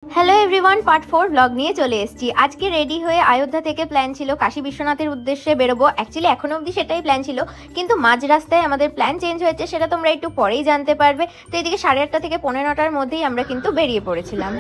Hello everyone, part 4 blog নিয়ে চলে এসেছি। আজকে রেডি হয়ে অযোধ্যা থেকে প্ল্যান ছিল কাশী বিশ্বনাথের উদ্দেশ্যে বেরোবো। অ্যাকচুয়ালি এখনো অবধি সেটাই প্ল্যান ছিল, কিন্তু মাঝ রাস্তায় আমাদের প্ল্যান চেঞ্জ হয়েছে, সেটা তোমরা একটু পরেই জানতে পারবে। তো এদিকে 8:30 থেকে 9:45-র মধ্যেই আমরা কিন্তু বেরিয়ে পড়েছিলাম।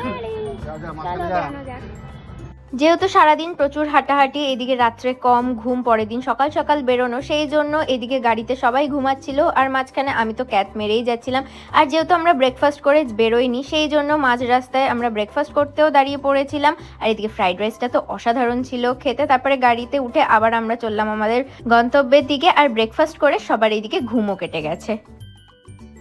যেহেতু সারাদিন প্রচুর হাঁটাহাঁটি, এদিকে রাত্রে কম ঘুম, পরের দিন সকাল সকাল বেরোনো, সেই জন্য এদিকে গাড়িতে সবাই ঘুমাচ্ছিল আর মাঝখানে আমি তো ক্যাট মেরেই যাচ্ছিলাম। আর যেহেতু আমরা ব্রেকফাস্ট করে বেরোইনি, সেই জন্য মাঝ রাস্তায় আমরা ব্রেকফাস্ট করতেও দাঁড়িয়ে পড়েছিলাম। আর এদিকে ফ্রাইড রাইসটা তো অসাধারণ ছিল খেতে। তারপরে গাড়িতে উঠে আবার আমরা চললাম আমাদের গন্তব্যের দিকে, আর ব্রেকফাস্ট করে সবার এইদিকে ঘুমও কেটে গেছে।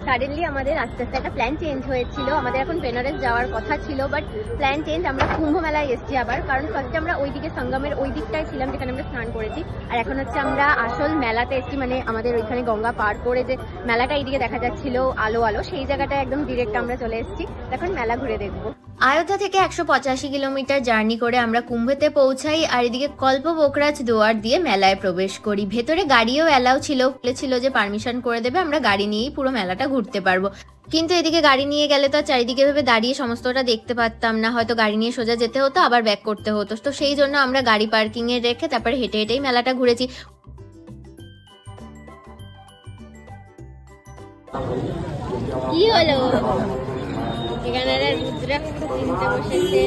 সাডেনলি আমাদের আস্তে আস্তে একটা প্ল্যান চেঞ্জ হয়েছিল। আমাদের এখন বেনারস যাওয়ার কথা ছিল, বাট প্ল্যান চেঞ্জ। আমরা কুম্ভ মেলায় এসেছি আবার, কারণ ফার্স্টে আমরা ওইদিকে সঙ্গমের ওই দিকটায় ছিলাম যেখানে আমরা স্নান করেছি, আর এখন হচ্ছে আমরা আসল মেলাতে এসেছি। মানে আমাদের ওইখানে গঙ্গা পার করে যে মেলাটা এইদিকে দেখা যাচ্ছিল আলো আলো, সেই জায়গাটায় একদম ডিরেক্ট আমরা চলে এসেছি। এখন মেলা ঘুরে দেখবো। অযোধ্যা থেকে 185 কিলোমিটার জার্নি করে আমরা কুম্ভেতে পৌঁছাই, আর এদিকে কল্প বোকরাজ দুয়ার দিয়ে মেলায় প্রবেশ করি। ভেতরে গাড়িও অ্যালাউ ছিল, বলেছিল যে পারমিশন করে দেবে, আমরা গাড়ি নিয়েই পুরো মেলাটা ঘুরতে পারবো। কিন্তু এদিকে গাড়ি নিয়ে গেলে তো চারিদিকে ভেবে দাঁড়িয়ে সমস্তটা দেখতে পারতাম না, হয়তো গাড়ি নিয়ে সোজা যেতে হতো, আবার ব্যাক করতে হতো। তো সেই জন্য আমরা গাড়ি পার্কিংয়ে রেখে তারপরে হেঁটে হেঁটেই মেলাটা ঘুরেছি। কি হলো? এখানে রুদ্রাক্ষ কিনতে বসেছে।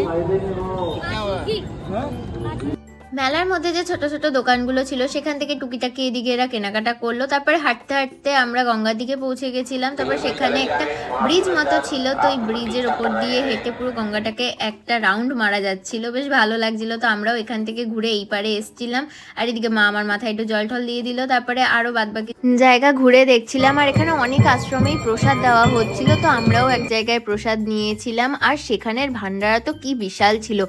মেলার মধ্যে যে ছোট ছোট দোকানগুলো ছিল সেখান থেকে টুকিটাকি এদিকে এরা কেনাকাটা করলো। তারপরে হাঁটতে হাঁটতে আমরা গঙ্গার দিকে পৌঁছে গেছিলাম। তারপর সেখানে একটা ব্রিজ মতো ছিল, তো ওই ব্রিজের ওপর দিয়ে হেঁটে পুরো গঙ্গাটাকে একটা রাউন্ড মারা যাচ্ছিল, বেশ ভালো লাগছিল। তো আমরাও এখান থেকে ঘুরে এই পারে এসেছিলাম, আর এদিকে মা আমার মাথায় একটু জল টল দিয়ে দিল। তারপরে আরো বাদবাকি জায়গা ঘুরে দেখছিলাম, আর এখানে অনেক আশ্রমেই প্রসাদ দেওয়া হচ্ছিল, তো আমরাও এক জায়গায় প্রসাদ নিয়েছিলাম। আর সেখানের ভান্ডারা তো কি বিশাল ছিল।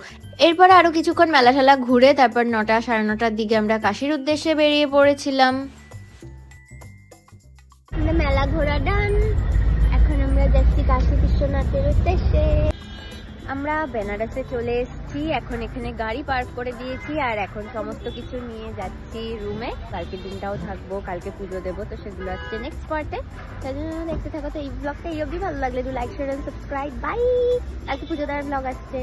এরপরে আরো কিছুক্ষণ মেলা ঠেলা ঘুরে তারপর 9টা সাড়ে 9টার দিকে আমরা কাশীর উদ্দেশ্যে বেরিয়ে পড়েছিলাম। মেলা ঘোরা ডান, এখন আমরা যাচ্ছি কাশী বিশ্বনাথের উদ্দেশ্যে। আমরা বেনারসে চলে এসেছি, এখন এখানে গাড়ি পার্ক করে দিয়েছি, আর এখন সমস্ত কিছু নিয়ে যাচ্ছি রুমে। কালকে দিনটাও থাকবো, কালকে পুজো দেবো, তো সেগুলো আসছে নেক্সট পার্টে। তাই জন্য দেখতে থাকো। তো এই ব্লগটা এই অবধি ভালো লাগলে like share and subscribe. Bye. কালকে পুজো দেওয়ার ব্লগ আসছে।